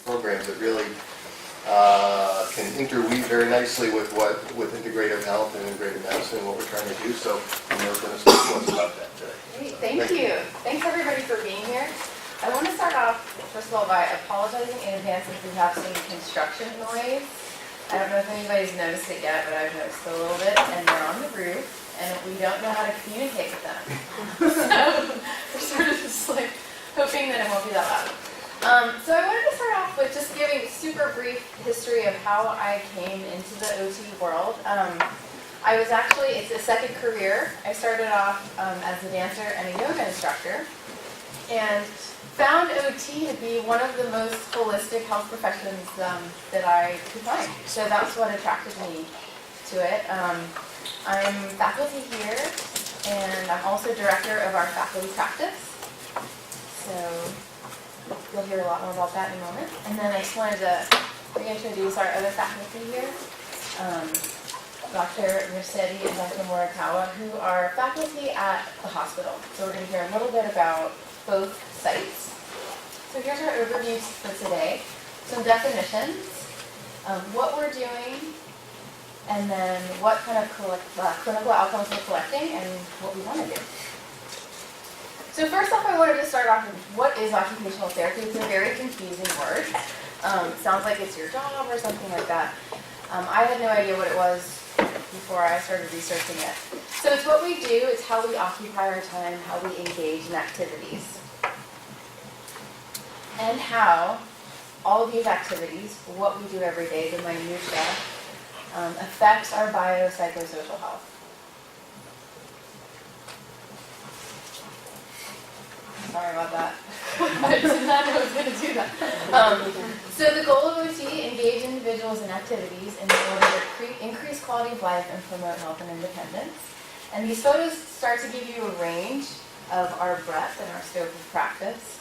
programs that really can interweave very nicely with integrative health and integrative medicine, what we're trying to do. So Camille's going to speak to us about that today. Great, thank you. Thanks everybody for being here. I want to start off, first of all, by apologizing in advance if we have some construction noise. I don't know if anybody's noticed it yet, but I've noticed a little bit, and they're on the roof, and we don't know how to communicate with them. So we're sort of just like hoping that it won't be that loud. So I wanted to start off with just giving a super brief history of how I came into the OT world. I was actually, it's a second career. I started off as a dancer and a yoga instructor, and found OT to be one of the most holistic health professions that I could find. So that's what attracted me to it. I'm faculty here, and I'm also director of our faculty practice. So you'll hear a lot more about that in a moment. And then I just wanted to reintroduce our other faculty here, Dr. Mercedes and Dr. Morikawa, who are faculty at the hospital. So we're going to hear a little bit about both sites. So here's our overview for today. Some definitions, what we're doing, and then what kind of clinical outcomes we're collecting and what we want to do. So first off, I wanted to start off with what is occupational therapy. It's a very confusing word. Sounds like it's your job or something like that. I had no idea what it was before I started researching it. So it's what we do, it's how we occupy our time, how we engage in activities. And how all of these activities, what we do every day, the minutiae, affects our biopsychosocial health. Sorry about that. I did not know I was going to do that. So the goal of OT, engage individuals in activities in order to increase quality of life and promote health and independence. And these photos start to give you a range of our breadth and our scope of practice.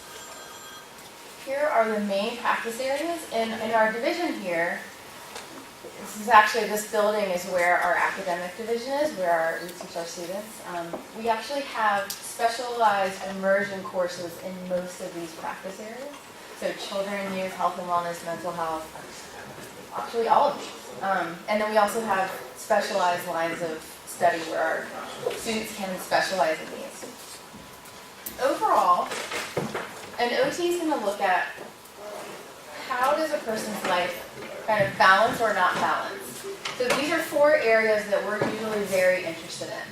Here are the main practice areas. In our division here, this building is where our academic division is, where we teach our students. We actually have specialized immersion courses in most of these practice areas. So children, youth, health and wellness, mental health, actually all of these. And then we also have specialized lines of study where our students can specialize in these. Overall, an OT is going to look at how does a person's life kind of balance or not balance. So these are 4 areas that we're usually very interested in.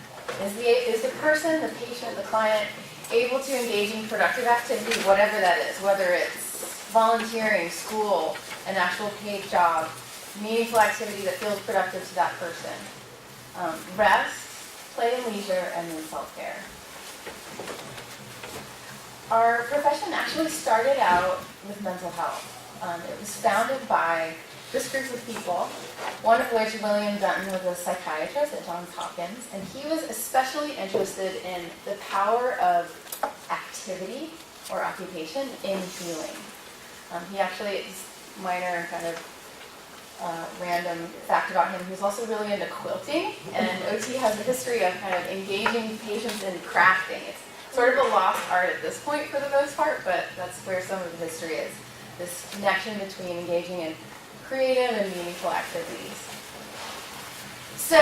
Is the person, the patient, the client able to engage in productive activity, whatever that is, whether it's volunteering, school, an actual paid job, meaningful activity that feels productive to that person. Rest, play and leisure, and then self-care. Our profession actually started out with mental health. It was founded by this group of people, one of which, William Dunton, was a psychiatrist at Johns Hopkins, and he was especially interested in the power of activity or occupation in healing. He actually, it's minor kind of random fact about him, he was also really into quilting, and OT has a history of kind of engaging patients in crafting. It's sort of a lost art at this point for the most part, but that's where some of the history is. This connection between engaging in creative and meaningful activities. So,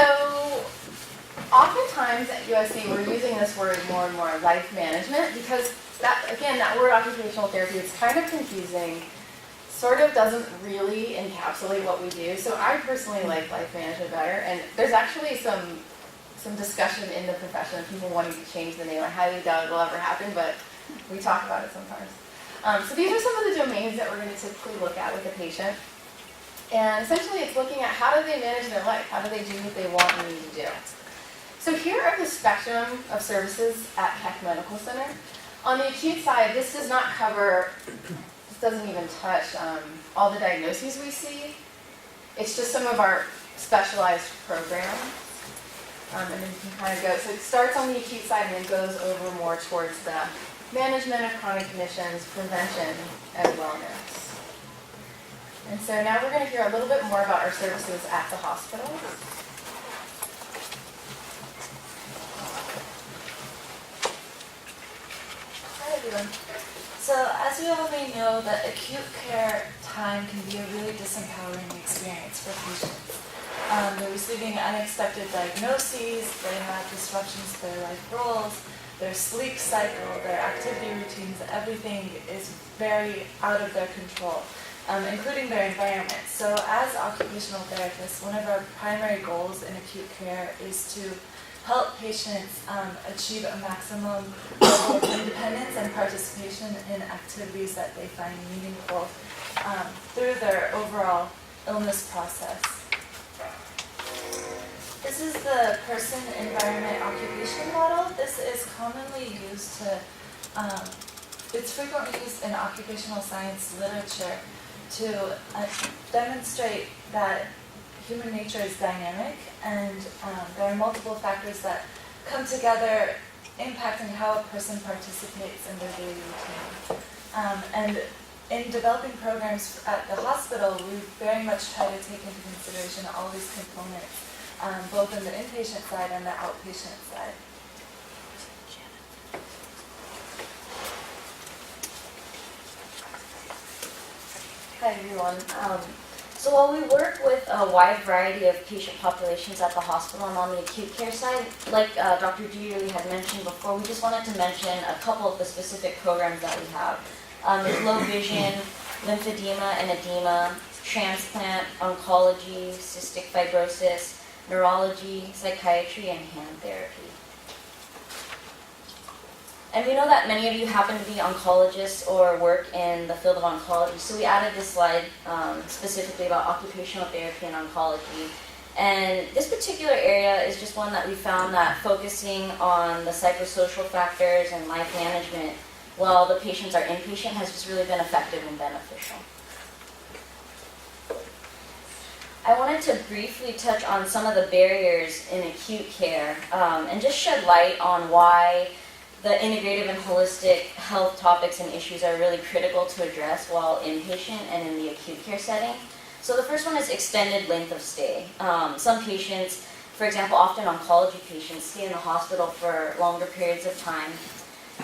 oftentimes at USC we're using this word more and more, life management, because that word occupational therapy, it's kind of confusing, sort of doesn't really encapsulate what we do. So I personally like life management better, and there's actually some discussion in the profession of people wanting to change the name. I highly doubt it'll ever happen, but we talk about it sometimes. So these are some of the domains that we're going to typically look at with a patient. And essentially it's looking at how do they manage their life? How do they do what they want and need to do? So here are the spectrum of services at Keck Medical Center. On the acute side, this does not cover, this doesn't even touch all the diagnoses we see. It's just some of our specialized programs. And then you can kind of go, so it starts on the acute side and then goes over more towards the management of chronic conditions, prevention, and wellness. And so now we're going to hear a little bit more about our services at the hospital. Hi everyone. So So as we all may know, that acute care time can be a really disempowering experience for patients. They're receiving unexpected diagnoses, they have disruptions to their life roles, their sleep cycle, their activity routines, everything is very out of their control, including their environment. So as occupational therapists, one of our primary goals in acute care is to help patients achieve a maximum level of independence and participation in activities that they find meaningful through their overall illness process. This is the person-environment-occupation model. This is commonly used to, it's frequently used in occupational science literature to demonstrate that human nature is dynamic and there are multiple factors that come together impacting how a person participates in their daily routine. And in developing programs at the hospital, we very much try to take into consideration all these components, both in the inpatient side and the outpatient side. Hi everyone. So while we work with a wide variety of patient populations at the hospital and on the acute care side, like Dr. Dieterle had mentioned before, we just wanted to mention a couple of the specific programs that we have. There's low vision, lymphedema and edema, transplant, oncology, cystic fibrosis, neurology, psychiatry, and hand therapy. And we know that many of you happen to be oncologists or work in the field of oncology, so we added this slide specifically about occupational therapy and oncology. And this particular area is just one that we found that focusing on the psychosocial factors and life management while the patients are inpatient has just really been effective and beneficial. I wanted to briefly touch on some of the barriers in acute care and just shed light on why the integrative and holistic health topics and issues are really critical to address while inpatient and in the acute care setting. So the first one is extended length of stay. Some patients, for example, often oncology patients, stay in the hospital for longer periods of time.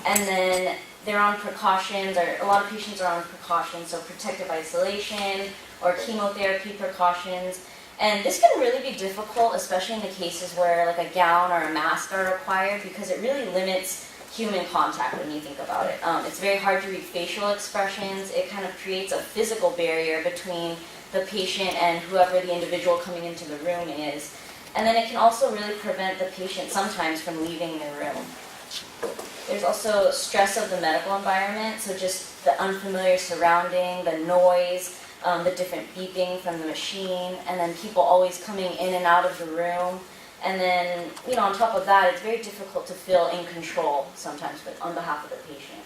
And then they're on precautions, or a lot of patients are on precautions, so protective isolation or chemotherapy precautions. And this can really be difficult, especially in the cases where like a gown or a mask are required, because it really limits human contact when you think about it. It's very hard to read facial expressions. It kind of creates a physical barrier between the patient and whoever the individual coming into the room is. And then it can also really prevent the patient sometimes from leaving the room. There's also stress of the medical environment, so just the unfamiliar surrounding, the noise, the different beeping from the machine, and then people always coming in and out of the room. And then, on top of that, it's very difficult to feel in control sometimes on behalf of the patient.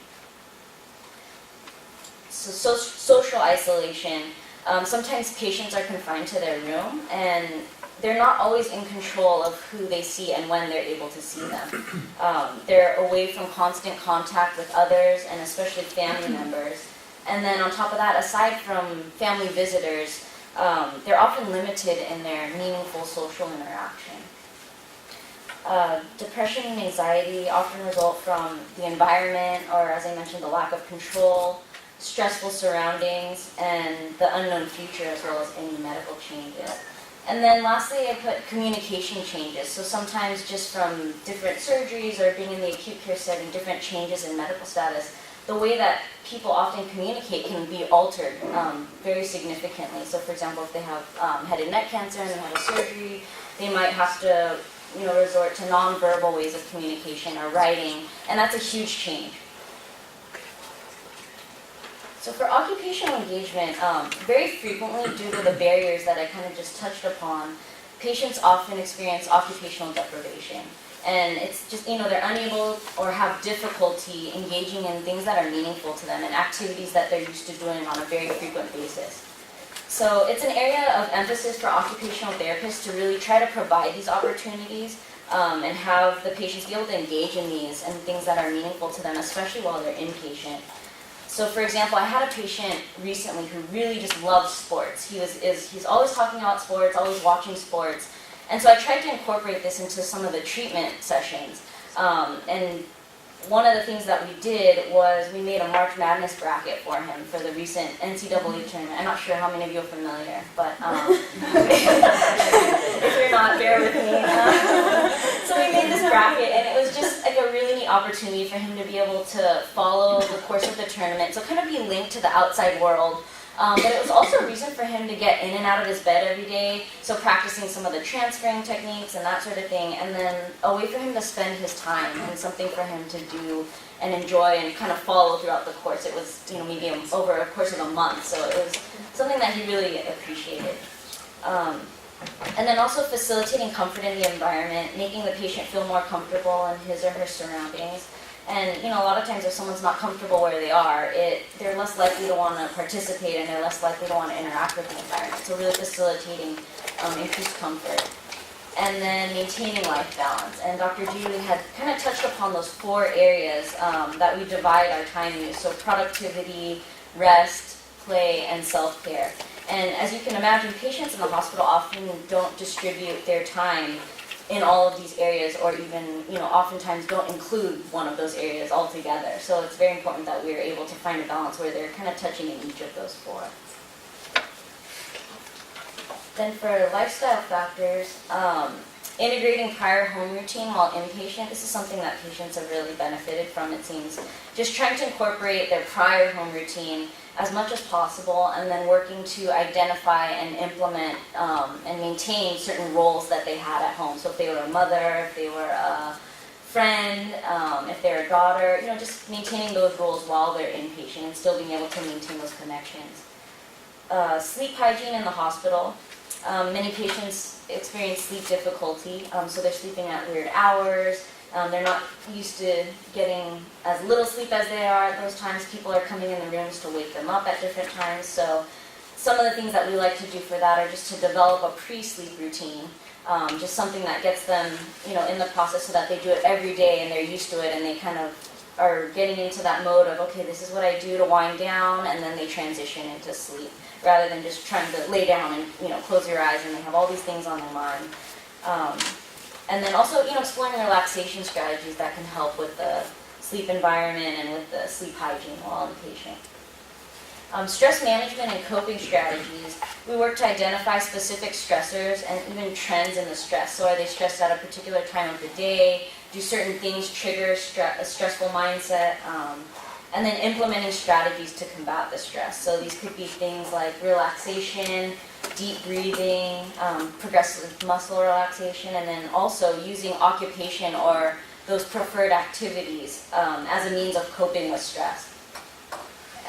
So social isolation. Sometimes patients are confined to their room, and they're not always in control of who they see and when they're able to see them. They're away from constant contact with others, and especially family members. And then on top of that, aside from family visitors, they're often limited in their meaningful social interaction. Depression and anxiety often result from the environment, or as I mentioned, the lack of control, stressful surroundings, and the unknown future, as well as any medical changes. And then lastly, I put communication changes. So sometimes just from different surgeries or being in the acute care setting, different changes in medical status, the way that people often communicate can be altered very significantly. So for example, if they have head and neck cancer and they have a surgery, they might have to resort to nonverbal ways of communication or writing, and that's a huge change. So for occupational engagement, very frequently due to the barriers that I kind of just touched upon, patients often experience occupational deprivation. And it's just, they're unable or have difficulty engaging in things that are meaningful to them and activities that they're used to doing on a very frequent basis. So it's an area of emphasis for occupational therapists to really try to provide these opportunities and have the patients be able to engage in these and things that are meaningful to them, especially while they're inpatient. So for example, I had a patient recently who really just loves sports. He's always talking about sports, always watching sports. And so I tried to incorporate this into some of the treatment sessions. And one of the things that we did was we made a March Madness bracket for him for the recent NCAA tournament. I'm not sure how many of you are familiar, but if you're not, bear with me. So we made this bracket, and it was just like a really neat opportunity for him to be able to follow the course of the tournament, so kind of be linked to the outside world. But it was also a reason for him to get in and out of his bed every day, so practicing some of the transferring techniques and that sort of thing, and then a way for him to spend his time and something for him to do and enjoy and kind of follow throughout the course. It was, maybe over a course of a month, so it was something that he really appreciated. And then also facilitating comfort in the environment, making the patient feel more comfortable in his or her surroundings. And, a lot of times if someone's not comfortable where they are, they're less likely to want to participate and they're less likely to want to interact with the environment. So really facilitating increased comfort. And then maintaining life balance. And Dr. Dieterle had kind of touched upon those 4 areas that we divide our time use. So productivity, rest, play, and self-care. And as you can imagine, patients in the hospital often don't distribute their time in all of these areas, or even, oftentimes don't include one of those areas altogether. So it's very important that we're able to find a balance where they're kind of touching in each of those 4. Then for lifestyle factors, integrating prior home routine while inpatient, this is something that patients have really benefited from, it seems. Just trying to incorporate their prior home routine as much as possible, and then working to identify and implement and maintain certain roles that they had at home. So if they were a mother, if they were a friend, if they're a daughter, just maintaining those roles while they're inpatient and still being able to maintain those connections. Sleep hygiene in the hospital. Many patients experience sleep difficulty, so they're sleeping at weird hours. They're not used to getting as little sleep as they are at those times. People are coming in the rooms to wake them up at different times. So some of the things that we like to do for that are just to develop a pre-sleep routine, just something that gets them, in the process so that they do it every day and they're used to it and they kind of are getting into that mode of, okay, this is what I do to wind down, and then they transition into sleep, rather than just trying to lay down and, close your eyes and they have all these things on their mind. And then also, exploring relaxation strategies that can help with the sleep environment and with the sleep hygiene while inpatient. Stress management and coping strategies. We work to identify specific stressors and even trends in the stress. So are they stressed at a particular time of the day? Do certain things trigger a stressful mindset? And then implementing strategies to combat the stress. So these could be things like relaxation, deep breathing, progressive muscle relaxation, and then also using occupation or those preferred activities as a means of coping with stress.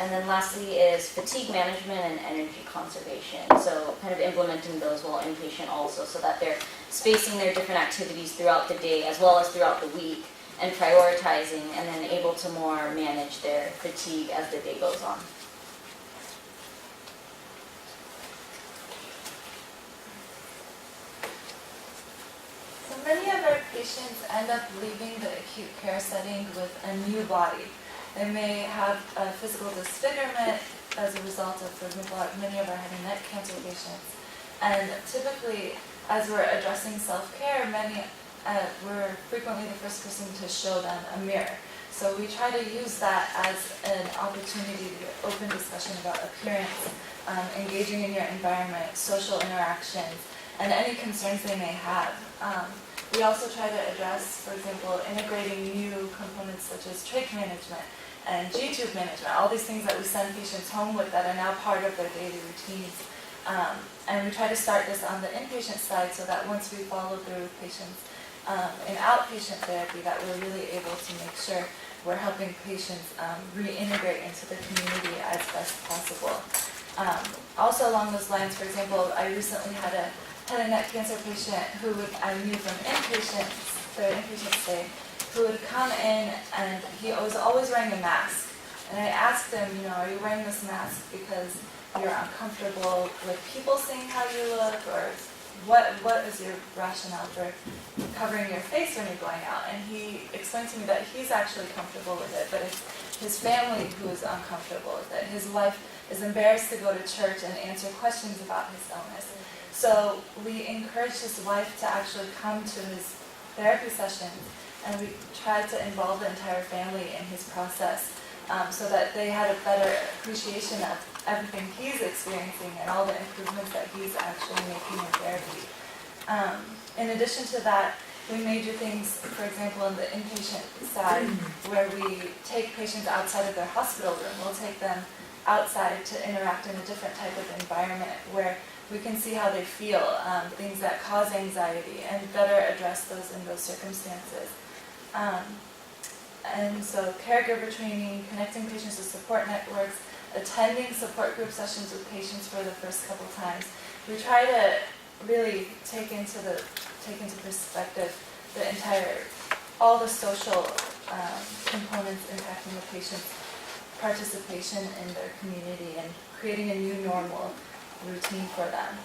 And then lastly is fatigue management and energy conservation. So kind of implementing those while inpatient also, so that they're spacing their different activities throughout the day as well as throughout the week, and prioritizing, and then able to more manage their fatigue as the day goes on. So many of our patients end up leaving the acute care setting with a new body. They may have a physical disfigurement as a result of, for example, many of our head and neck cancer patients. And typically, as we're addressing self-care, we're frequently the first person to show them a mirror. So we try to use that as an opportunity to open discussion about appearance, engaging in your environment, social interactions, and any concerns they may have. We also try to address, for example, integrating new components such as trach management and G-tube management, all these things that we send patients home with that are now part of their daily routines. And we try to start this on the inpatient side so that once we follow through with patients in outpatient therapy, that we're really able to make sure we're helping patients reintegrate into the community as best possible. Also along those lines, for example, I recently had a head and neck cancer patient who I knew from their inpatient stay, who would come in and he was always wearing a mask. And I asked him, are you wearing this mask because you're uncomfortable with people seeing how you look, or what is your rationale for covering your face when you're going out? And he explained to me that he's actually comfortable with it, but it's his family who is uncomfortable with it. His wife is embarrassed to go to church and answer questions about his illness. So we encouraged his wife to actually come to his therapy sessions and we tried to involve the entire family in his process so that they had a better appreciation of everything he's experiencing and all the improvements that he's actually making in therapy. In addition to that, we may do things, for example, in the inpatient side, where we take patients outside of their hospital room. We'll take them outside to interact in a different type of environment where we can see how they feel, things that cause anxiety, and better address those in those circumstances. And so caregiver training, connecting patients to support networks, attending support group sessions with patients for the first couple times. We try to really take into perspective the all the social components impacting the patient's participation in their community and creating a new normal routine for them.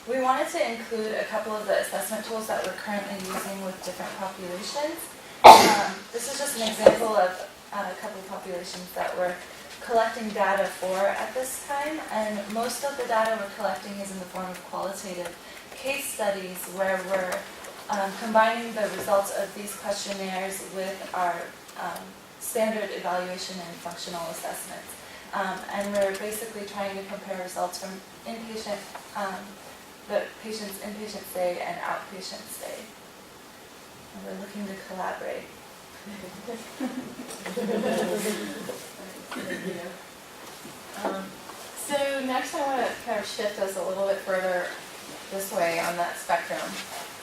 We wanted to include a couple of the assessment tools that we're currently using with different populations. This is just an example of a couple of populations that we're collecting data for at this time, and most of the data we're collecting is in the form of qualitative case studies where we're combining the results of these questionnaires with our standard evaluation and functional assessments. And we're basically trying to compare results from inpatient, the patient's inpatient stay and outpatient stay. And we're looking to collaborate. So next I want to kind of shift us a little bit further this way on that spectrum,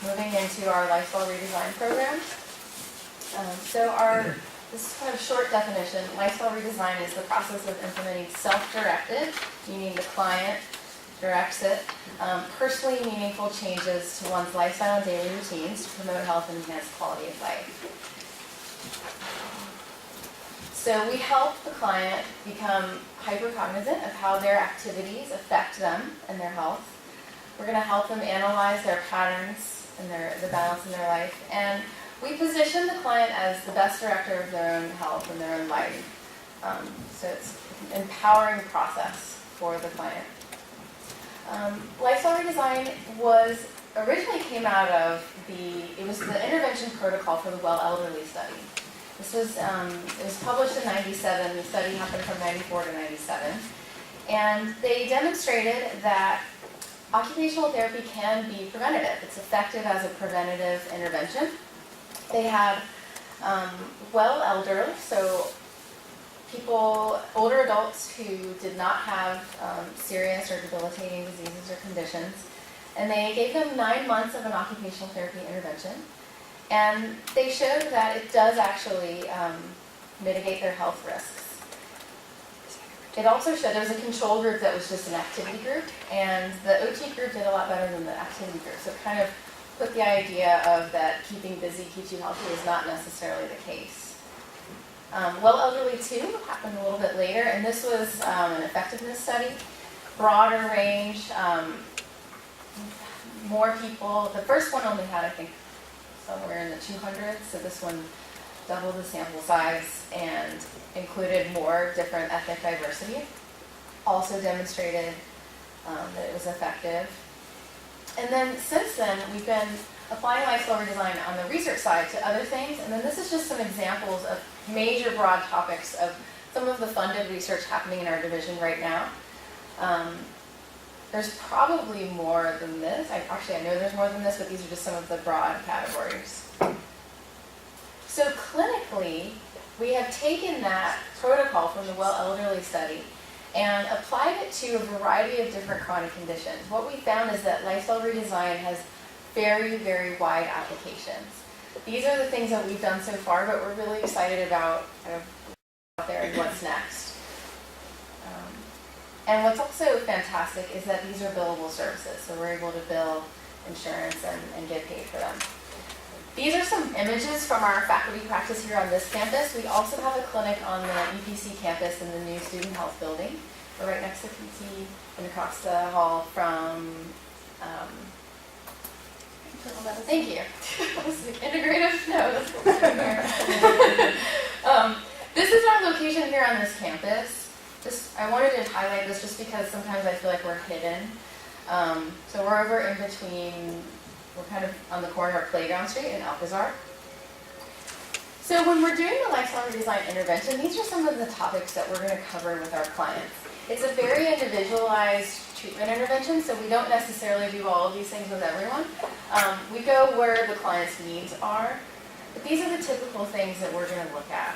moving into our lifestyle redesign program. This is kind of short definition. Lifestyle redesign is the process of implementing self-directed, meaning the client directs it, personally meaningful changes to one's lifestyle and daily routines to promote health and enhance quality of life. So we help the client become hyper-cognizant of how their activities affect them and their health. We're going to help them analyze their patterns and the balance in their life. And we position the client as the best director of their own health and their own life. So it's an empowering process for the client. Lifestyle redesign originally came out of it was the intervention protocol for the well elderly study. This was, it was published in 97, the study happened from 94 to 97. And they demonstrated that occupational therapy can be preventative. It's effective as a preventative intervention. They had well elderly, so older adults who did not have serious or debilitating diseases or conditions, and they gave them 9 months of an occupational therapy intervention. And they showed that it does actually mitigate their health risks. It also showed there was a control group that was just an activity group, and the OT group did a lot better than the activity group. So it kind of put the idea of that keeping busy keeps you healthy is not necessarily the case. Well Elderly 2 happened a little bit later, and this was an effectiveness study, broader range, more people. The first one only had, I think, somewhere in the 200s, so this one doubled the sample size and included more different ethnic diversity. Also demonstrated that it was effective. And then since then, we've been applying lifestyle redesign on the research side to other things, and then this is just some examples of major broad topics of some of the funded research happening in our division right now. There's probably more than this. I know there's more than this, but these are just some of the broad categories. So clinically, we have taken that protocol from the well elderly study and applied it to a variety of different chronic conditions. What we found is that lifestyle redesign has very, very wide applications. These are the things that we've done so far, but we're really excited about kind of out there and what's next. And what's also fantastic is that these are billable services, so we're able to bill insurance and get paid for them. These are some images from our faculty practice here on this campus. We also have a clinic on the UPC campus in the new student health building. We're right next to PT and across the hall from, thank you. Integrative? No, that's here. This is our location here on this campus. I wanted to highlight this just because sometimes I feel like we're hidden. So we're over in between, we're kind of on the corner of Playground Street and Alcazar. So when we're doing the lifestyle redesign intervention, these are some of the topics that we're going to cover with our clients. It's a very individualized treatment intervention, so we don't necessarily do all of these things with everyone. We go where the client's needs are, but these are the typical things that we're going to look at.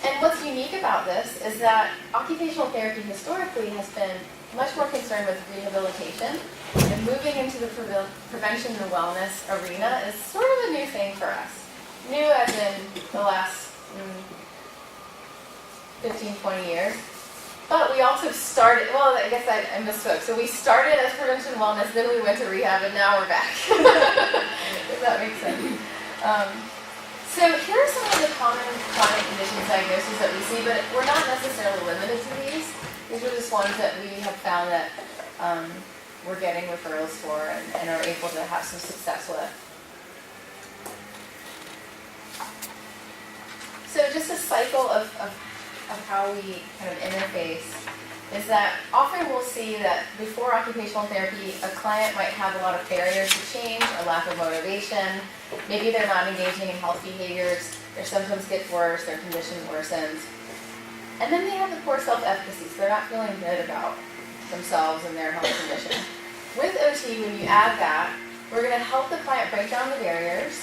And what's unique about this is that occupational therapy historically has been much more concerned with rehabilitation, and moving into the prevention and wellness arena is sort of a new thing for us. New as in the last 15, 20 years. But we also started, well, I guess I misspoke. So we started as prevention and wellness, then we went to rehab, and now we're back. If that makes sense. So here are some of the common chronic conditions diagnoses that we see, but we're not necessarily limited to these. These are just ones that we have found that we're getting referrals for and are able to have some success with. So just a cycle of how we kind of interface is that often we'll see that before occupational therapy, a client might have a lot of barriers to change or lack of motivation. Maybe they're not engaging in health behaviors, their symptoms get worse, their condition worsens. And then they have the poor self-efficacy, so they're not feeling good about themselves and their health condition. With OT, when you add that, we're going to help the client break down the barriers,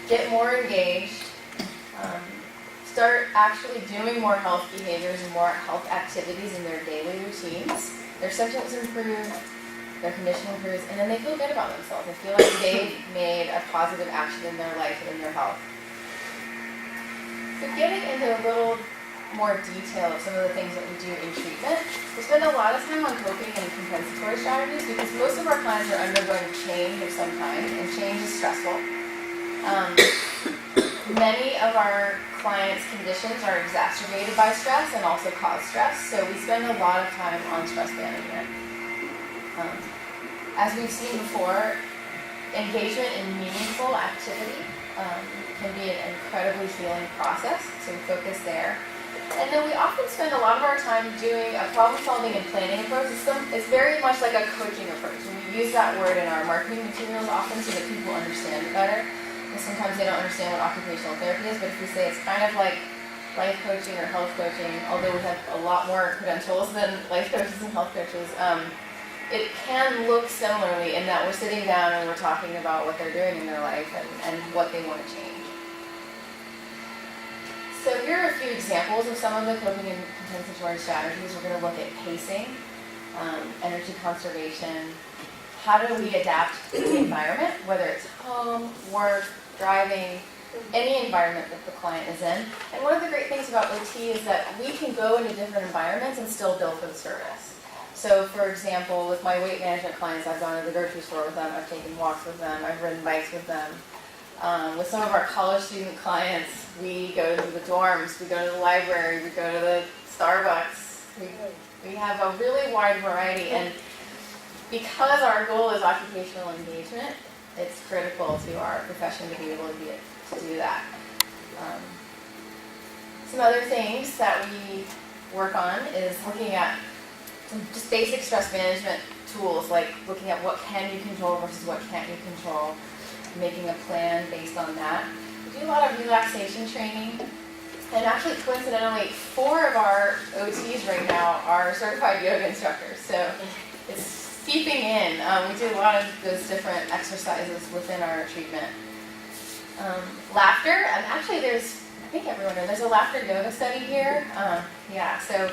get more engaged, start actually doing more health behaviors and more health activities in their daily routines. Their symptoms improve, their condition improves, and then they feel good about themselves. They feel like they've made a positive action in their life and in their health. So getting into a little more detail of some of the things that we do in treatment, we spend a lot of time on coping and compensatory strategies because most of our clients are undergoing change of some kind, and change is stressful. Many of our clients' conditions are exacerbated by stress and also cause stress, so we spend a lot of time on stress management. As we've seen before, engagement in meaningful activity can be an incredibly healing process, so we focus there. And then we often spend a lot of our time doing a problem-solving and planning approach. It's very much like a coaching approach, and we use that word in our marketing materials often so that people understand it better. Because sometimes they don't understand what occupational therapy is, but if we say it's kind of like life coaching or health coaching, although we have a lot more credentials than life coaches and health coaches, it can look similarly in that we're sitting down and we're talking about what they're doing in their life and what they want to change. So here are a few examples of some of the coping and compensatory strategies. We're going to look at pacing, energy conservation, how do we adapt to the environment, whether it's home, work, driving, any environment that the client is in. And one of the great things about OT is that we can go into different environments and still bill for the service. So for example, with my weight management clients, I've gone to the grocery store with them, I've taken walks with them, I've ridden bikes with them. With some of our college student clients, we go to the dorms, we go to the library, we go to the Starbucks. We have a really wide variety, and because our goal is occupational engagement, it's critical to our profession to be able to do that. Some other things that we work on is looking at some just basic stress management tools, like looking at what can you control versus what can't you control, making a plan based on that. We do a lot of relaxation training, and actually coincidentally, 4 of our OTs right now are certified yoga instructors, so it's seeping in. We do a lot of those different exercises within our treatment. Laughter, and actually I think everyone knows, there's a laughter yoga study here. So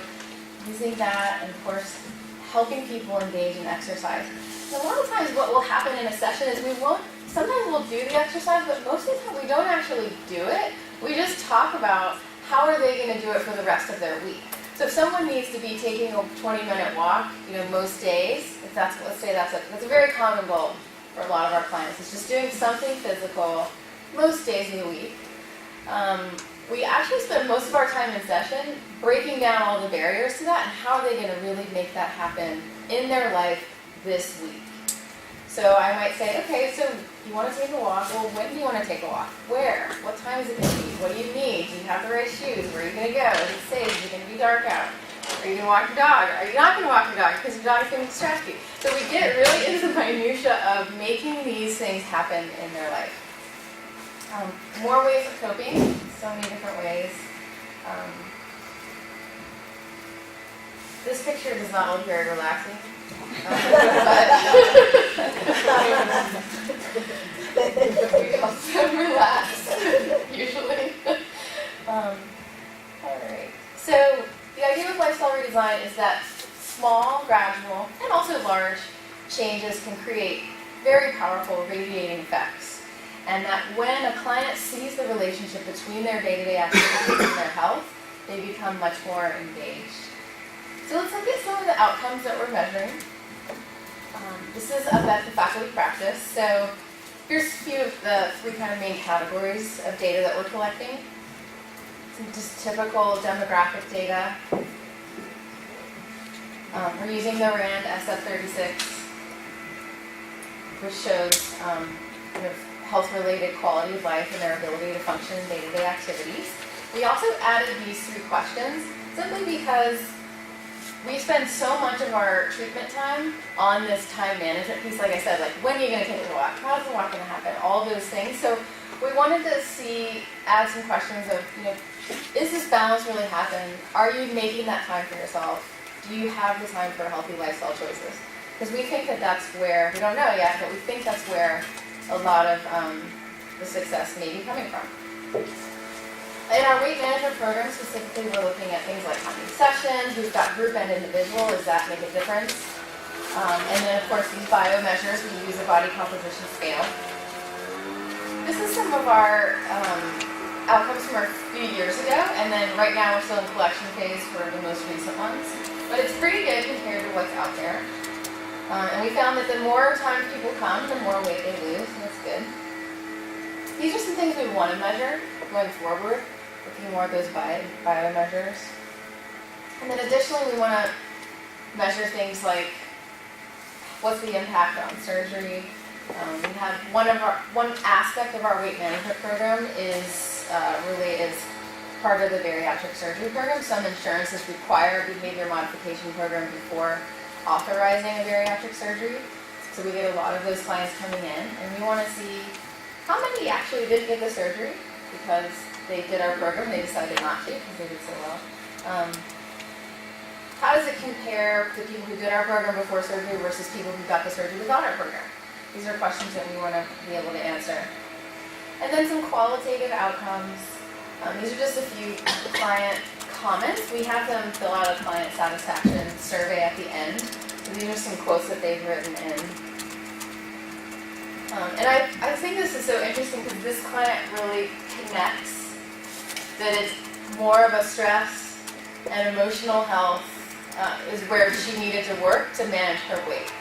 using that, and of course, helping people engage in exercise. And a lot of times what will happen in a session is sometimes we'll do the exercise, but most of the time we don't actually do it. We just talk about how are they going to do it for the rest of their week. So if someone needs to be taking a 20-minute walk, most days, if let's say that's a very common goal for a lot of our clients. It's just doing something physical most days of the week. We actually spend most of our time in session breaking down all the barriers to that and how are they going to really make that happen in their life this week. So I might say, okay, so you want to take a walk. Well, when do you want to take a walk? Where? What time is it going to be? What do you need? Do you have the right shoes? Where are you going to go? Is it safe? Is it going to be dark out? Are you going to walk your dog? Are you not going to walk your dog because your dog is going to distract you? So we get really into the minutia of making these things happen in their life. More ways of coping, so many different ways. This picture does not look very relaxing. But we also relax, usually. Alright. So the idea with lifestyle redesign is that small, gradual, and also large changes can create very powerful radiating effects. And that when a client sees the relationship between their day-to-day activities and their health, they become much more engaged. So let's look at some of the outcomes that we're measuring. This is a faculty practice. So here's a few of the three kind of main categories of data that we're collecting. Some just typical demographic data. We're using the RAND SF36, which shows kind of health-related quality of life and their ability to function in day-to-day activities. We also added these three questions simply because we spend so much of our treatment time on this time management piece. Like I said, like when are you going to take a walk? How's the walk going to happen? All those things. So we wanted to add some questions of, is this balance really happening? Are you making that time for yourself? Do you have the time for healthy lifestyle choices? Because we think that that's where, we don't know yet, but we think that's where a lot of the success may be coming from. In our weight management program, specifically, we're looking at things like how many sessions, we've got group and individual, does that make a difference? And then, of course, these biomeasures, we use a body composition scale. This is some of our outcomes from a few years ago, and then right now we're still in collection phase for the most recent ones. But it's pretty good compared to what's out there. And we found that the more times people come, the more weight they lose, and that's good. These are some things we want to measure going forward, looking more at those biomeasures. And then additionally, we want to measure things like what's the impact on surgery. We have one aspect of our weight management program is part of the bariatric surgery program. Some insurances require a behavior modification program before authorizing a bariatric surgery. So we get a lot of those clients coming in, and we want to see how many actually did get the surgery because they did our program, they decided not to because they did so well. How does it compare to people who did our program before surgery versus people who got the surgery without our program? These are questions that we want to be able to answer. And then some qualitative outcomes. These are just a few client comments. We have them fill out a client satisfaction survey at the end. So these are some quotes that they've written in. And I think this is so interesting because this client really connects that it's more of a stress and emotional health is where she needed to work to manage her weight.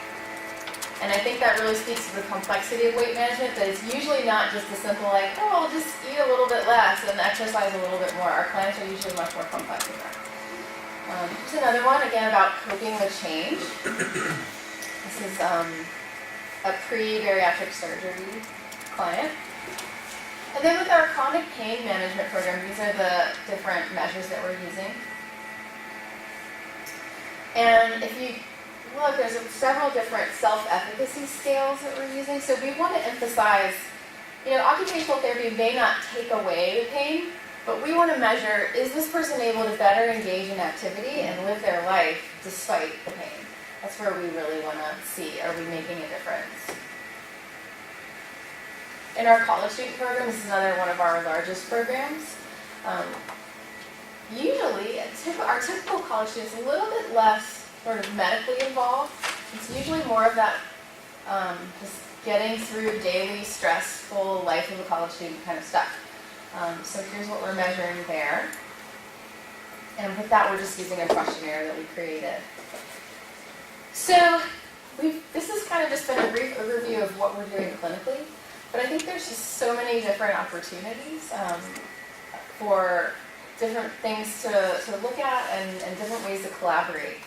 And I think that really speaks to the complexity of weight management, that it's usually not just a simple like, oh, I'll just eat a little bit less and exercise a little bit more. Our clients are usually much more complex than that. Here's another one, again, about coping with change. This is a pre-bariatric surgery client. And then with our chronic pain management program, these are the different measures that we're using. And if you look, there's several different self-efficacy scales that we're using. So we want to emphasize, occupational therapy may not take away the pain, but we want to measure, is this person able to better engage in activity and live their life despite the pain? That's where we really want to see, are we making a difference? In our college student program, this is another one of our largest programs. Usually, our typical college students a little bit less sort of medically involved. It's usually more of that just getting through daily stressful life of a college student kind of stuff. So here's what we're measuring there. And with that, we're just using a questionnaire that we created. So this has kind of just been a brief overview of what we're doing clinically, but I think there's just so many different opportunities for different things to look at and different ways to collaborate.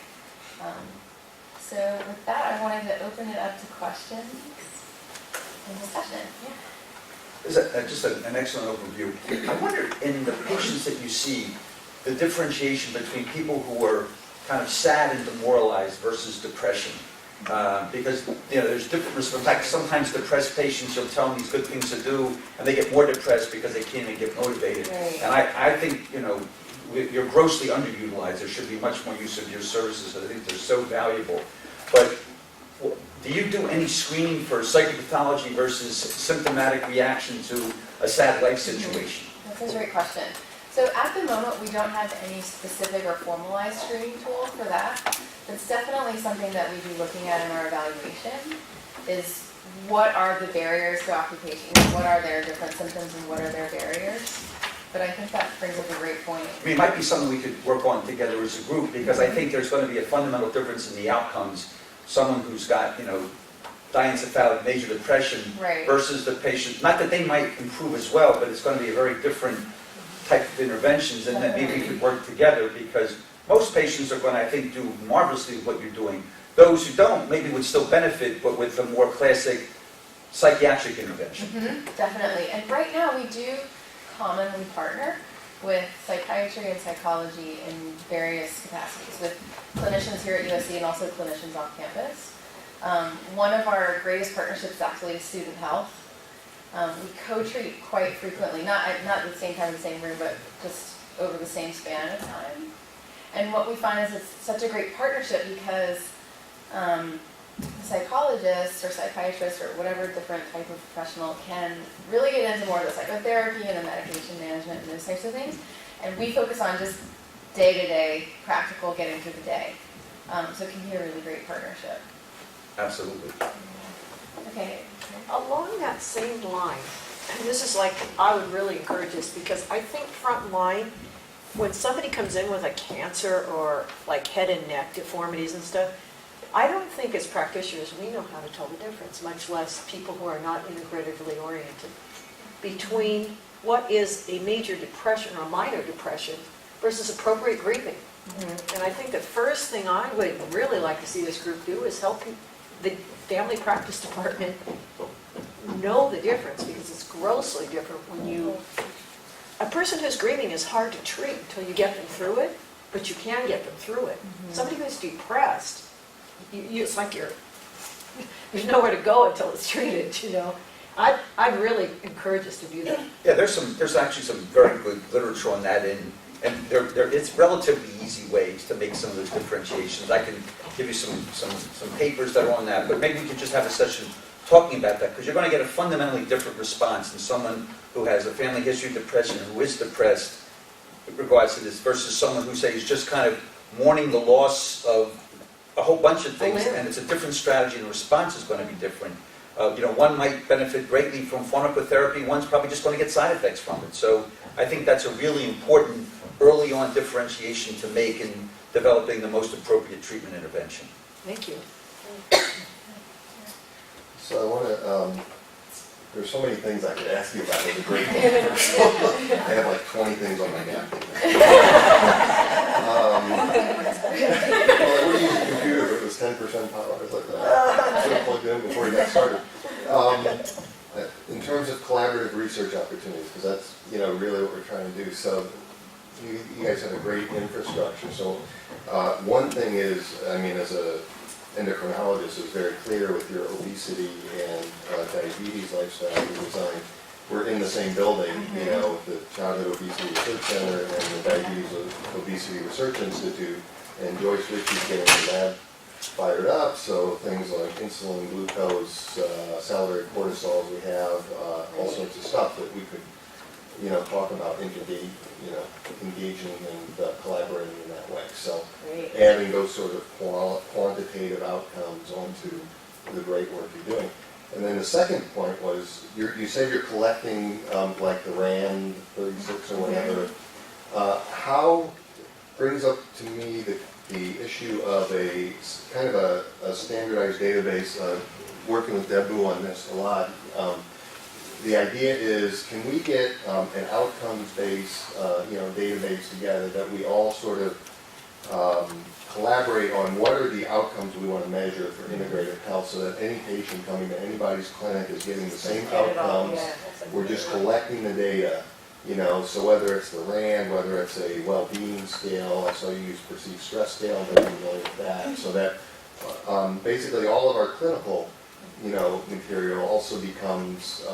So with that, I wanted to open it up to questions and discussion. Yeah. Just an excellent overview. I wonder, in the patients that you see, the differentiation between people who are kind of sad and demoralized versus depression. Because there's different risks. In fact, sometimes depressed patients, you'll tell them these good things to do, and they get more depressed because they can't even get motivated. Right. And I think, you're grossly underutilized. There should be much more use of your services. I think they're so valuable. But do you do any screening for psychopathology versus symptomatic reaction to a sad life situation? That's a great question. So at the moment, we don't have any specific or formalized screening tool for that. It's definitely something that we'd be looking at in our evaluation, is what are the barriers to occupation? What are their different symptoms and what are their barriers? But I think that brings up a great point. I mean, it might be something we could work on together as a group, because I think there's going to be a fundamental difference in the outcomes. Someone who's got, diencephalic major depression Right. versus the patient, not that they might improve as well, but it's going to be a very different type of interventions, and that maybe we could work together, because most patients are going to, I think, do marvelously with what you're doing. Those who don't maybe would still benefit, but with a more classic psychiatric intervention. Definitely. And right now, we do commonly partner with psychiatry and psychology in various capacities, with clinicians here at USC and also clinicians off campus. One of our greatest partnerships actually is student health. We co-treat quite frequently, not at the same time in the same room, but just over the same span of time. And what we find is it's such a great partnership because psychologists or psychiatrists or whatever different type of professional can really get into more of the psychotherapy and the medication management and those types of things. And we focus on just day-to-day, practical, getting through the day. So it can be a really great partnership. Absolutely. Okay. Along that same line, and this is like, I would really encourage this, because I think front line, when somebody comes in with a cancer or like head and neck deformities and stuff, I don't think as practitioners we know how to tell the difference, much less people who are not integratively oriented, between what is a major depression or a minor depression versus appropriate grieving. And I think the first thing I would really like to see this group do is help the family practice department know the difference, because it's grossly different when a person who's grieving is hard to treat until you get them through it, but you can get them through it. Somebody who's depressed, it's like there's nowhere to go until it's treated, I'd really encourage us to do that. Yeah, there's actually some very good literature on that, and it's relatively easy ways to make some of those differentiations. I can give you some papers that are on that, but maybe we could just have a session talking about that, because you're going to get a fundamentally different response in someone who has a family history of depression and who is depressed with regards to this versus someone who, say, is just kind of mourning the loss of a whole bunch of things, and it's a different strategy, and the response is going to be different. One might benefit greatly from pharmacotherapy, one's probably just going to get side effects from it. So I think that's a really important early on differentiation to make in developing the most appropriate treatment intervention. Thank you. So I want to, there's so many things I could ask you about. It's a great one. I have like 20 things on my napkin. Well, I would use a computer if it was 10% power. I was like, I should have plugged it in before you got started. In terms of collaborative research opportunities, because that's really what we're trying to do. So you guys have a great infrastructure. So one thing is, as a endocrinologist, is very clear with your obesity and diabetes lifestyle design. We're in the same building, with the Childhood Obesity Research Center and the Diabetes Obesity Research Institute. And Joyce Ritchie's getting the lab fired up, so things like insulin, glucose, salivary cortisols, we have all sorts of stuff that we could, talk about, engaging and collaborating in that way. So adding those sort of quantitative outcomes onto the great work you're doing. And then the second point was, you said you're collecting like the RAND 36 or whatever. How brings up to me the issue of a kind of a standardized database, working with Debu on this a lot. The idea is, can we get an outcomes-based database together that we all sort of collaborate on what are the outcomes we want to measure for integrative health, so that any patient coming to anybody's clinic is getting the same outcomes. We're just collecting the data You know, so whether it's the RAND, whether it's a well-being scale, I saw you use perceived stress scale, I'm very familiar with that. So that basically all of our clinical, you know, material also becomes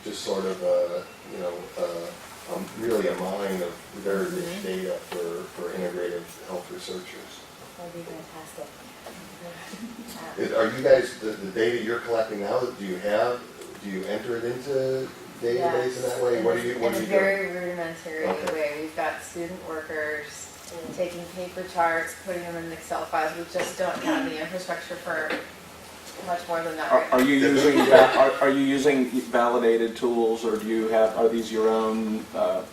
just sort of a, you know, really a mine of very rich data for integrative health researchers. That'd be fantastic. Are you guys, the data you're collecting now, do you enter it into database in that way? What do you In a do? very rudimentary Okay. way. We've got student workers taking paper charts, putting them in Excel files. We just don't have the infrastructure for much more than that right Are now. you using are you using validated tools, or do you have, are these your own, the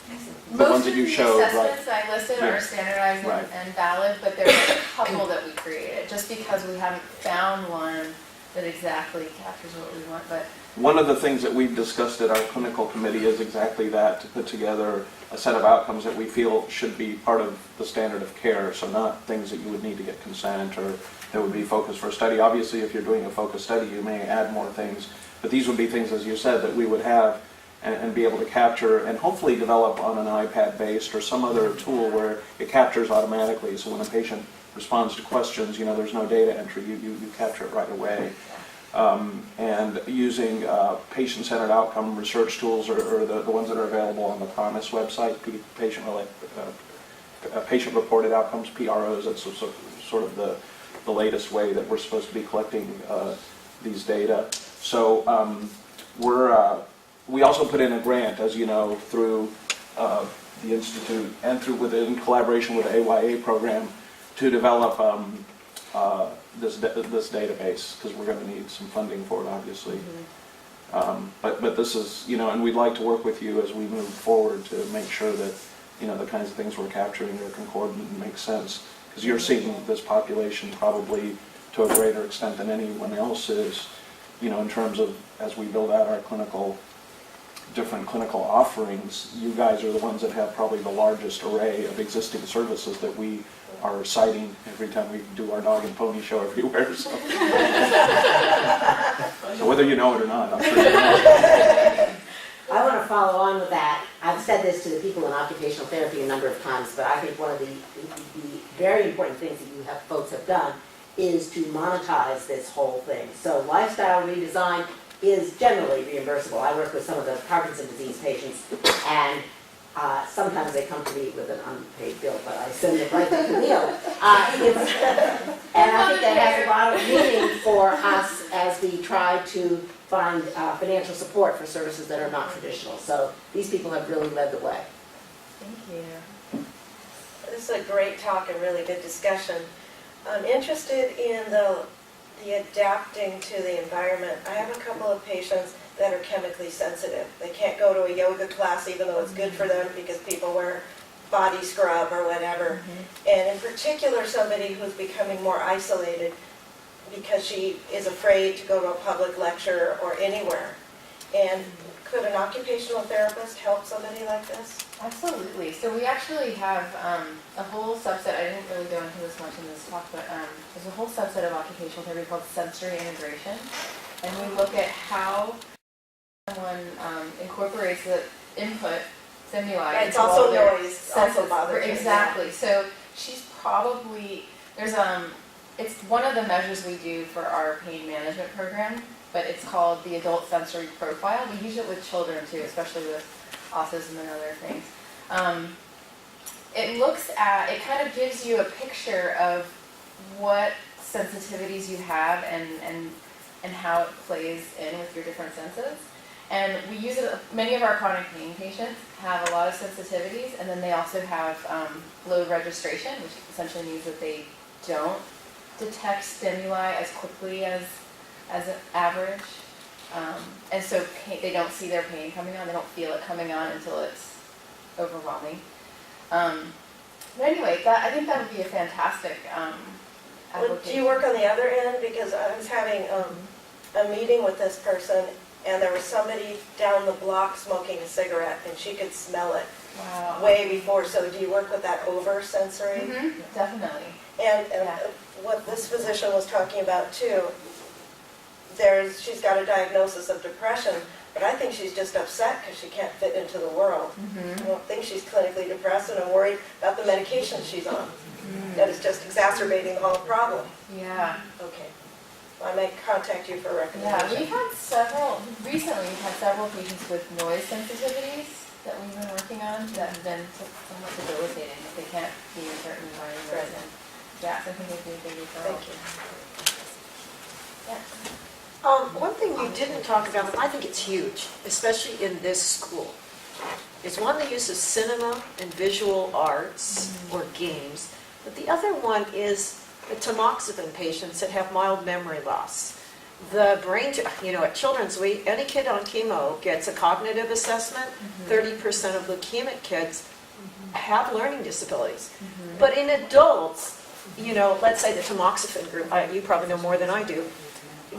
ones that you showed, Most of the right? assessments I listed Yeah. are standardized Right. and valid, but there's a couple that we created, just because we haven't found one that exactly captures what we want. But One of the things that we've discussed at our clinical committee is exactly that, to put together a set of outcomes that we feel should be part of the standard of care, so not things that you would need to get consent or that would be focused for a study. Obviously, if you're doing a focused study, you may add more things, but these would be things, as you said, that we would have and be able to capture and hopefully develop on an iPad-based or some other tool where it captures automatically. So when a patient responds to questions, you know, there's no data entry, you capture it right away. And using patient-centered outcome research tools or the ones that are available on the Promise website, patient-reported outcomes, PROs, that's sort of the latest way that we're supposed to be collecting these data. So we also put in a grant, as you know, through the Institute and in collaboration with the AYA program to develop this database, because we're going to need some funding for it, obviously. But this is, you know, and we'd like to work with you as we move forward to make sure that, you know, the kinds of things we're capturing are concordant and make sense. Because you're seeing this population probably to a greater extent than anyone else is, you know, in terms of, as we build out our different clinical offerings, you guys are the ones that have probably the largest array of existing services that we are citing every time we do our dog and pony show everywhere. So, so whether you know it or not, I'm sure you know. I want to follow on with that. I've said this to the people in occupational therapy a number of times, but I think one of the very important things that you folks have done is to monetize this whole thing. So lifestyle redesign is generally reimbursable. I work with some of the Parkinson's disease patients, and sometimes they come to me with an unpaid bill, but I send it right to Camile. And I think that has a lot of meaning for us as we try to find financial support for services that are not traditional. So these people have really led the way. thank you. This is a great talk and really good discussion. I'm interested in the adapting to the environment. I have a couple of patients that are chemically sensitive. They can't go to a yoga class even though it's good for them because people wear body scrub or whatever. And in particular, somebody who's becoming more isolated because she is afraid to go to a public lecture or anywhere. And could an occupational therapist help somebody like this? Absolutely. So we actually have a whole subset, I didn't really go into this much in this talk, but there's a whole subset of occupational therapy called sensory integration. And we look at how someone incorporates the input stimuli. It's into all also their noise, also senses. bothers me. Exactly. So she's probably, it's one of the measures we do for our pain management program, but it's called the adult sensory profile. We use it with children too, especially with autism and other things. It kind of gives you a picture of what sensitivities you have and how it plays in with your different senses. And we use it, many of our chronic pain patients have a lot of sensitivities, and then they also have low registration, which essentially means that they don't detect stimuli as quickly as an average. And so they don't see their pain coming on, they don't feel it coming on until it's overwhelming. But anyway, I think that would be a fantastic application. Do you work on the other end? Because I was having a meeting with this person, and there was somebody down the block smoking a cigarette, and she could smell it Wow. way before. So do you work with that over-sensory? Definitely. And Yeah. what this physician was talking about too, she's got a diagnosis of depression, But I think she's just upset because she can't fit into the world. Mhm. I don't think she's clinically depressed, and I'm worried about the medication she's on. That is just exacerbating the whole problem. Yeah. Okay. I may contact you for a Yeah, recommendation. recently we've had several patients with noise sensitivities that we've been working on that have been somewhat debilitating if they can't be in certain environments. Right. And yeah, so I think they'd be a big referral. Thank you. Yeah. One thing you didn't talk about, and I think it's huge, especially in this school, is one, the use of cinema and visual arts or games, but the other one is the tamoxifen patients that have mild memory loss. The brain, at Children's Week, any kid on chemo gets a cognitive assessment. 30% of leukemic kids have learning disabilities. But in adults, let's say the tamoxifen group, you probably know more than I do,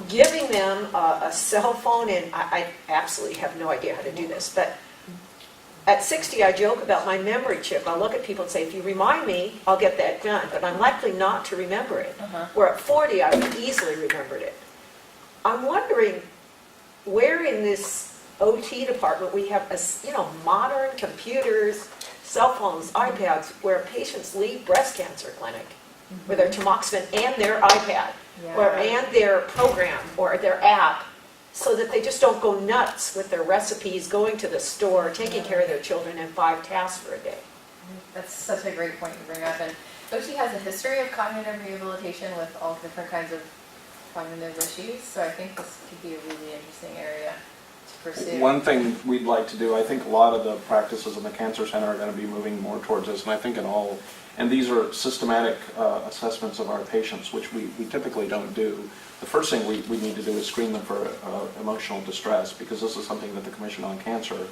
giving them a cell phone, and I absolutely have no idea how to do this, but at 60, I joke about my memory chip. I look at people and say, if you remind me, I'll get that done, but I'm likely not to remember it. Where at 40, I would easily remembered it. I'm wondering where in this OT department we have, modern computers, cell phones, iPads, where patients leave breast cancer clinic with their tamoxifen and their iPad, and their program or their app, so that they just don't go nuts with their recipes, going to the store, taking care of their children, and 5 tasks for a day. That's such a great point to bring up. And OT has a history of cognitive rehabilitation with all different kinds of cognitive issues, so I think this could be a really interesting area to pursue. One thing we'd like to do, I think a lot of the practices in the Cancer Center are going to be moving more towards this, and I think and these are systematic assessments of our patients, which we typically don't do. The first thing we need to do is screen them for emotional distress, because this is something that the Commission on Cancer,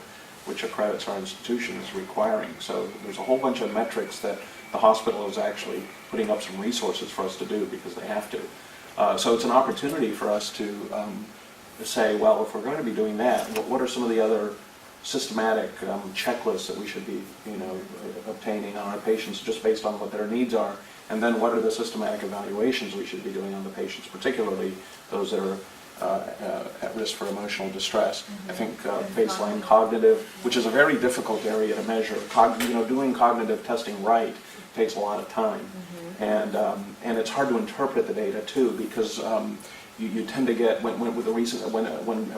which accredits our institution, is requiring. So there's a whole bunch of metrics that the hospital is actually putting up some resources for us to do because they have to. So it's an opportunity for us to say, well, if we're going to be doing that, what are some of the other systematic checklists that we should be, obtaining on our patients just based on what their needs are, and then what are the systematic evaluations we should be doing on the patients, particularly those that are at risk for emotional distress. I think baseline cognitive, which is a very difficult area to measure. Doing cognitive testing right takes a lot of time, and it's hard to interpret the data too, because you tend to get, when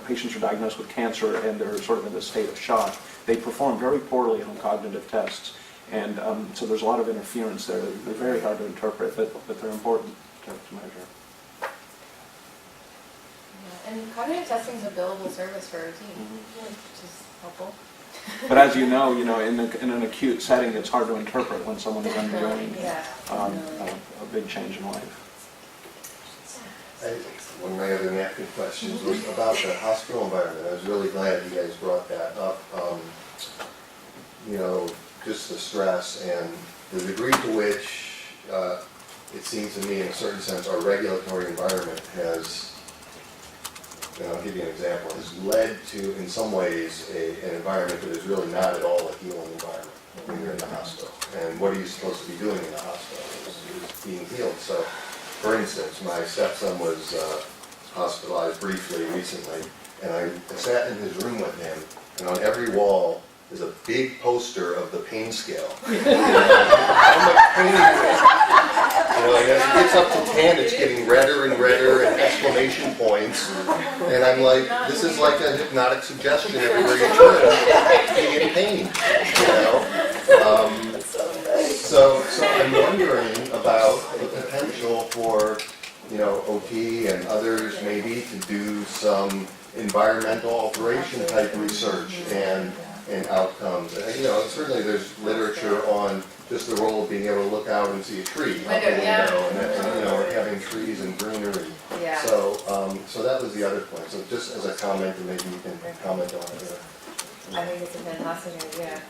patients are diagnosed with cancer and they're sort of in this state of shock, they perform very poorly on cognitive tests. And so there's a lot of interference there. They're very hard to interpret, but they're important to measure. Yeah, and cognitive testing is a billable service for OT, which is helpful. But as you know, in an acute setting, it's hard to interpret when someone is undergoing a big change in life. One of my other napkin questions was about the hospital environment. I was really glad you guys brought that up. Just the stress and the degree to which it seems to me, in a certain sense, our regulatory environment has, I'll give you an example, has led to, in some ways, an environment that is really not at all a healing environment when you're in the hospital. And what are you supposed to be doing in the hospital? Is being healed. So, for instance, my stepson was hospitalized briefly recently, and I sat in his room with him, and on every wall is a big poster of the pain scale. How much pain is it? And as it gets up to 10, it's getting redder and redder and exclamation points. And I'm like, this is like a hypnotic suggestion everywhere you turn, being in pain. So I'm wondering about the potential for, OT and others maybe to do some environmental alteration type research and outcomes. And, certainly there's literature on just the role of being able to look out and see a tree out the window, and having trees and greenery. Yeah. So that was the other point. So just as a comment, and maybe you can comment on it. I think it's a fantastic idea.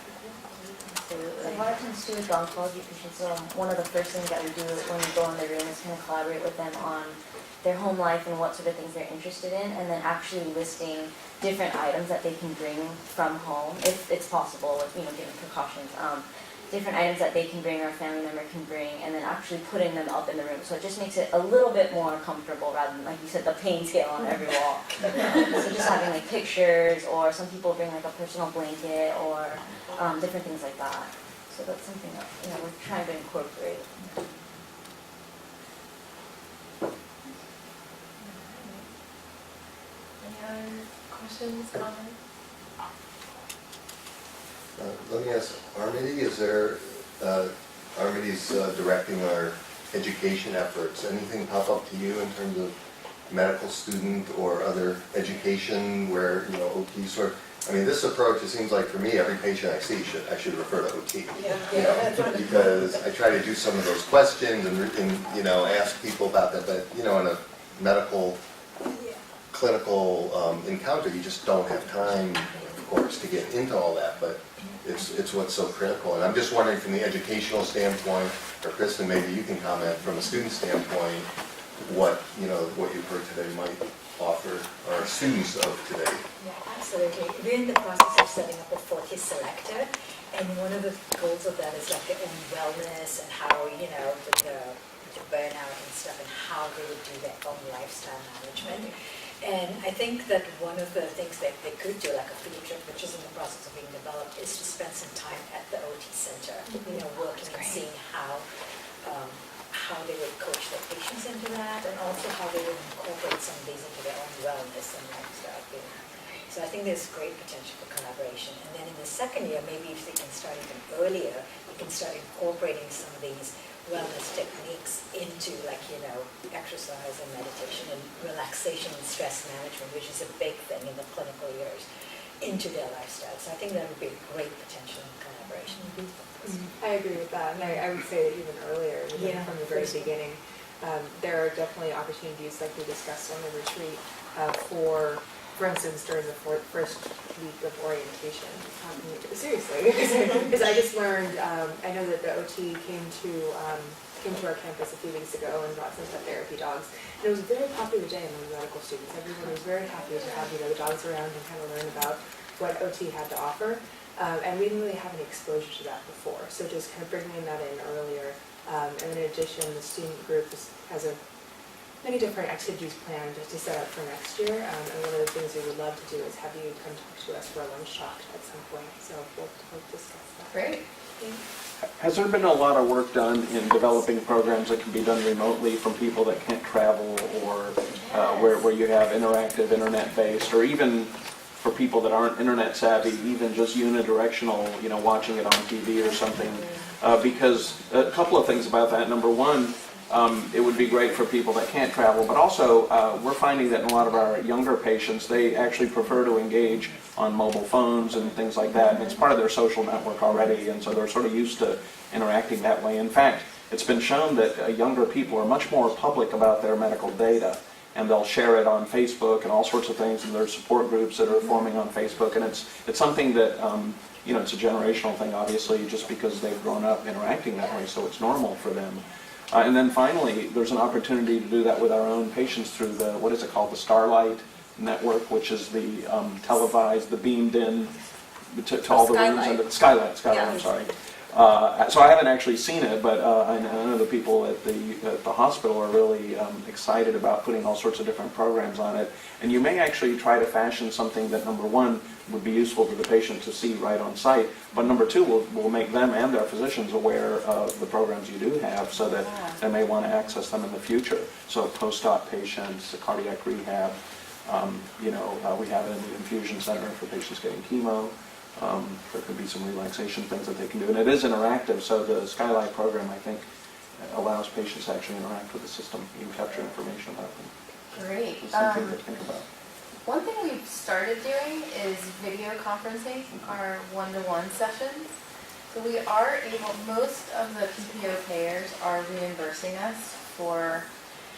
Absolutely. A lot of times too with oncology patients, one of the first things that we do when we go in the room is kind of collaborate with them on their home life and what sort of things they're interested in, and then actually listing different items that they can bring from home, if it's possible, with given precautions. Different items that they can bring or a family member can bring, and then actually putting them up in the room. So it just makes it a little bit more comfortable rather than, like you said, the pain scale on every wall. So just having like pictures, or some people bring like a personal blanket, or different things like that. So that's something that we're trying to incorporate. Any other questions, comments? Let me ask, Armity, Armity's directing our education efforts. Anything pop up to you in terms of medical student or other education where, OT sort of, this approach, it seems like for me, every patient I see I should refer to OT. Because I try to do some of those questions and ask people about that, but, in a medical, clinical encounter, you just don't have time, of course, to get into all that, but it's what's so critical. And I'm just wondering from the educational standpoint, or Kristen, maybe you can comment from a student standpoint, what you've heard today might offer our students of today. Yeah, absolutely. We're in the process of setting up a 40 selector, and one of the goals of that is like their own wellness and how, the burnout and stuff, and how they would do their own lifestyle management. And I think that one of the things that they could do, like a field trip, which is in the process of being developed, is to spend some time at the OT center, working and seeing how they would coach their patients into that, and also how they would incorporate some of these into their own wellness and lifestyle. So I think there's great potential for collaboration. And then in the second year, maybe if they can start even earlier, you can start incorporating some of these wellness techniques into exercise and meditation and relaxation and stress management, which is a big thing in the clinical years, into their lifestyle. So I think that would be a great potential in collaboration. I agree with that, and I would say that even earlier, from the very beginning, there are definitely opportunities, like we discussed on the retreat, for instance, during the first week of orientation. Seriously, because I just learned, I know that the OT came to our campus a few weeks ago and brought some pet therapy dogs. And it was a very popular day among medical students. Everyone was very happy to have the dogs around and kind of learn about what OT had to offer. And we didn't really have any exposure to that before. So just kind of bringing that in earlier. And in addition, the student group has many different activities planned to set up for next year. And one of the things we would love to do is have you come talk to us for a lunch talk at some point. So we'll discuss that. Great. Has there been a lot of work done in developing programs that can be done remotely from people that can't travel, or where you have interactive internet-based, or even for people that aren't internet savvy, even just unidirectional, watching it on TV or something? Because a couple of things about that. Number one, it would be great for people that can't travel, but also we're finding that in a lot of our younger patients, they actually prefer to engage on mobile phones and things like that, and it's part of their social network already, and so they're sort of used to interacting that way. In fact, it's been shown that younger people are much more public about their medical data, and they'll share it on Facebook and all sorts of things, and there's support groups that are forming on Facebook, and it's something that it's a generational thing, obviously, just because they've grown up interacting that way, so it's normal for them. And then finally, there's an opportunity to do that with our own patients through the Starlight Network, which is the televised, the beamed in to all the rooms under the Skylight, I'm sorry. So I haven't actually seen it, but I know the people at the hospital are really excited about putting all sorts of different programs on it. And you may actually try to fashion something that, number one, would be useful for the patient to see right on site, but number two, will make them and their physicians aware of the programs you do have, so that they may want to access them in the future. So post-op patients, cardiac rehab, we have it in the infusion center for patients getting chemo. There could be some relaxation things that they can do, and it is interactive, so the Skylight program, I think, allows patients to actually interact with the system and capture information about them. Great. It's something to think about. One thing we've started doing is video conferencing our one-to-one sessions. So we are able, most of the PPO payers are reimbursing us for,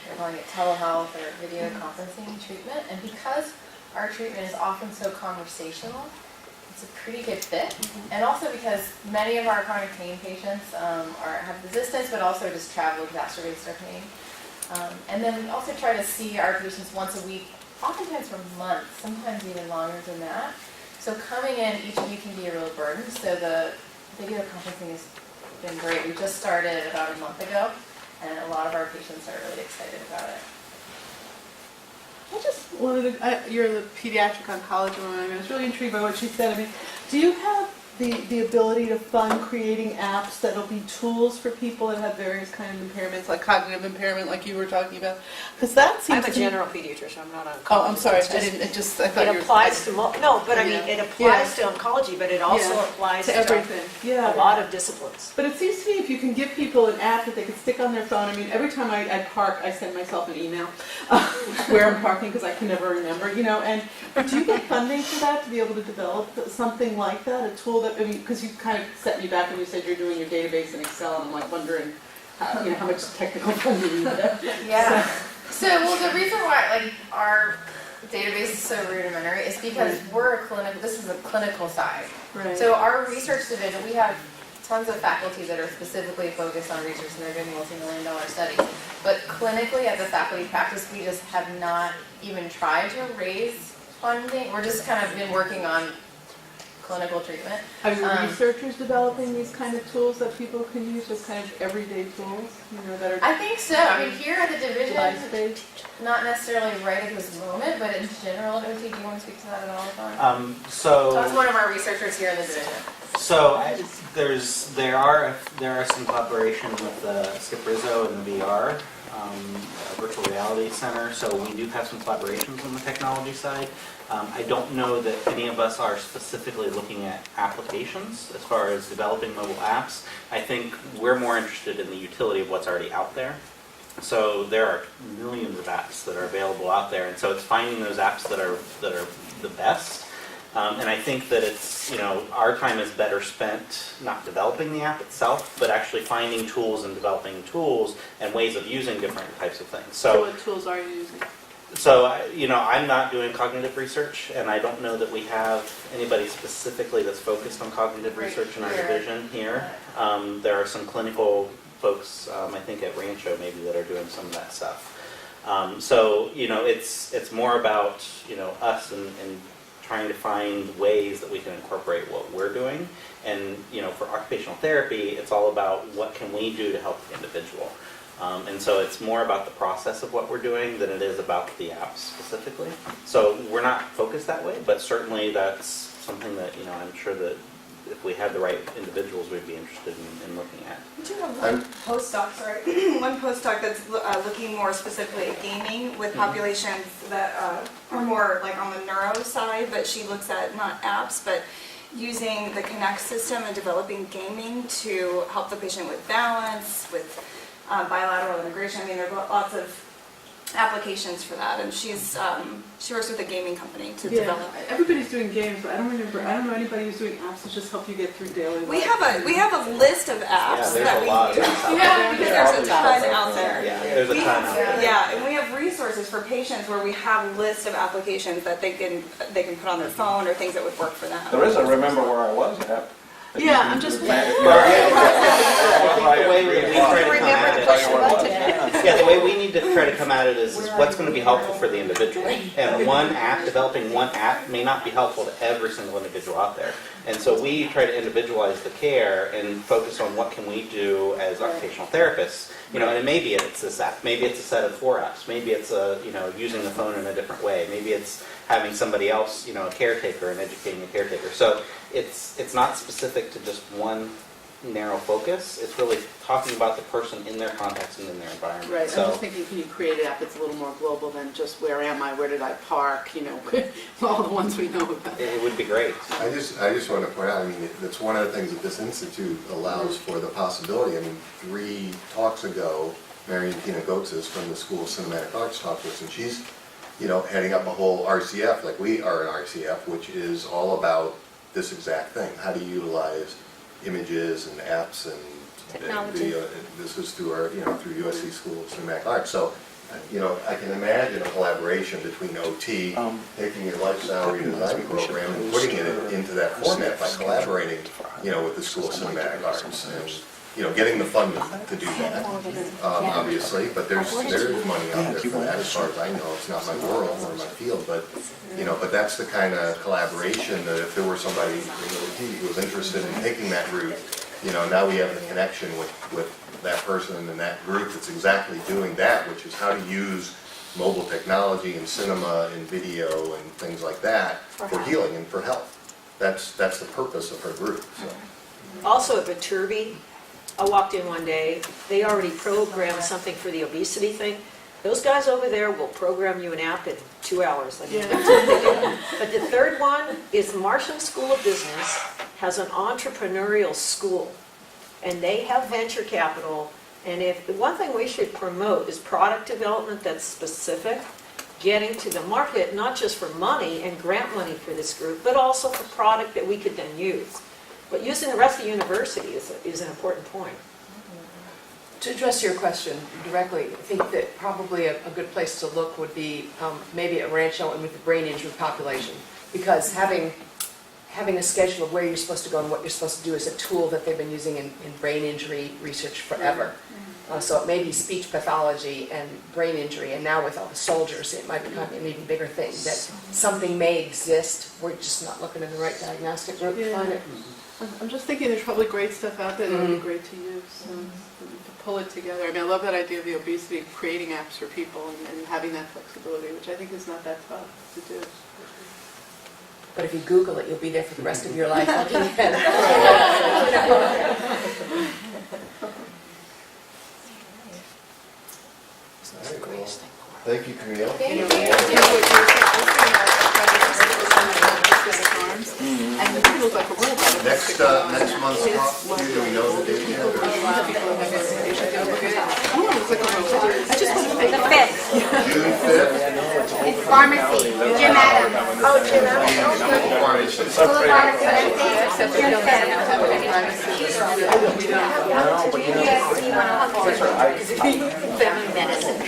they're calling it telehealth or video conferencing treatment. And because our treatment is often so conversational, it's a pretty good fit. And also because many of our chronic pain patients have resistance, but also just travel exacerbates their pain. And then we also try to see our patients once a week, oftentimes for months, sometimes even longer than that. So coming in each week can be a real burden. So the video conferencing is been great. We just started about a month ago, and a lot of our patients are really excited about it. I just wanted to, you're the pediatric oncology woman, I was really intrigued by what she said. I mean, do you have the ability to fund creating apps that'll be tools for people that have various kind of impairments, like cognitive impairment, like you were talking about? Because that seems I'm a to be- general pediatrician, I'm not an oncologist. Oh, I'm sorry, It's I just- didn't, I thought It you were. applies to, no, but I mean, Yeah. it applies to oncology, but it also Yeah. applies To to everything, yeah. a lot of disciplines. But it seems to me if you can give people an app that they can stick on their phone, I mean, every time I park, I send myself an email where I'm parking because I can never remember, you know, and do you get funding for that to be able to develop something like that, a tool that, I mean, because you kind of set me back when you said you're doing your database in Excel, and I'm like wondering how, you know, how much technical funding you need. Yeah. So, well, the reason why, like, our database is so rudimentary is because we're a clinical, this is a clinical side. Right. So our research division, we have tons of faculty that are specifically focused on research and they're doing multi-million-dollar studies. But clinically, as a faculty practice, we just have not even tried to raise funding. We're just kind of been working on clinical treatment. Are your researchers developing these kind of tools that people can use as kind of everyday tools, you know, that are I think so. I mean, here at the division, device-based? not necessarily right at this moment, but in general, OT, do you want to speak to that at all, John? That's So one of our researchers here in the division. there are some collaboration with Skip Rizzo and the VR Virtual Reality Center. So we do have some collaborations on the technology side. I don't know that any of us are specifically looking at applications as far as developing mobile apps. I think we're more interested in the utility of what's already out there. So there are millions of apps that are available out there, and so it's finding those apps that are the best. And I think that it's, you know, our time is better spent not developing the app itself, but actually finding tools and developing tools and ways of using different types of things. So what tools are you using? So, you know, I'm not doing cognitive research, and I don't know that we have anybody specifically that's focused on cognitive research in our division here. There are some clinical folks, I think at Rancho maybe, that are doing some of that stuff. So, you know, it's more about, you know, us and trying to find ways that we can incorporate what we're doing. And, you know, for occupational therapy, it's all about what can we do to help the individual. And so it's more about the process of what we're doing than it is about the app specifically. So we're not focused that way, but certainly that's something that, you know, I'm sure that if we had the right individuals, we'd be interested in looking at. We do have one postdoc, one postdoc that's looking more specifically at gaming with populations that are more like on the neuro side, but she looks at not apps, but using the Connect system and developing gaming to help the patient with balance, with bilateral integration. I mean, there are lots of applications for that, and she works with a gaming company to develop. Everybody's doing games, but I don't know anybody who's doing apps that just help you get through daily life. We have a list of apps there's that a we lot use. of apps out Yeah, because there's a ton out there. Yeah, there's a We ton have- out there. Yeah, and we have resources for patients where we have lists of applications that they can put on their phone or things that would work for them. There is a Remember Where I Was app. Yeah, I'm just. I think the way we try to come at it, yeah, the way we need to try to come at it is what's going to be helpful for the individual. And developing one app may not be helpful to every single individual out there. And so we try to individualize the care and focus on what can we do as occupational therapists. You know, and maybe it's this app, maybe it's a set of 4 apps, maybe it's using the phone in a different way, maybe it's having somebody else, you know, a caretaker and educating a caretaker. So it's not specific to just one narrow focus. It's really talking about the person in their context and in their environment. Right, So, I'm just thinking, can you create an app that's a little more global than just where am I, where did I park, you know, all the ones we know about. it would be great. I just want to point out, I mean, that's one of the things that this institute allows for the possibility. I mean, 3 talks ago, Marion Tina Goetz from the School of Cinematic Arts talked to us, and she's, you know, heading up a whole RCF, like we are an RCF, which is all about this exact thing. How do you utilize images and apps and Technology. video? This is through our, you know, through USC School of Cinematic Arts. So, you know, I can imagine a collaboration between OT, taking your lifestyle redesign program and putting it into that format by collaborating, you know, with the School of Cinematic Arts. And, you know, getting the funding to do that, obviously, but there is money out there for that, as far as I know. It's not my world or my field, but, you know, but that's the kind of collaboration that if there were somebody in OT who was interested in taking that route now we have the connection with that person and that group that's exactly doing that, which is how to use mobile technology and cinema and video and things like that for healing and for health. That's the purpose of her group, so. Also at Viterbi, I walked in one day, they already programmed something for the obesity thing. Those guys over there will program you an app in 2 hours. I mean, that's what they do. But the third one is Marshall School of Business has an entrepreneurial school, and they have venture capital. And if one thing we should promote is product development that's specific, getting to the market, not just for money and grant money for this group, but also for product that we could then use. But using the rest of the university is an important point. To address your question directly, I think that probably a good place to look would be maybe at Rancho and with the brain injury population, because having a schedule of where you're supposed to go and what you're supposed to do is a tool that they've been using in brain injury research forever. So it may be speech pathology and brain injury, and now with all the soldiers, it might become an even bigger thing, that something may exist, we're just not looking in the right diagnostic route to find it. I'm just thinking there's probably great stuff out there that would be great to use, to pull it together. I mean, I love that idea of the obesity, creating apps for people and having that flexibility, which I think is not that tough to do. But if you Google it, you'll be there for the rest of your life looking at it. Thank you, Camille. And it feels like a world. Next month's talk, do we know the date yet? I just want to make The 5th. June 5th? It's pharmacy. Jim Adams. Oh, Jim Adams. School of Pharmacy. June 5th. Family medicine.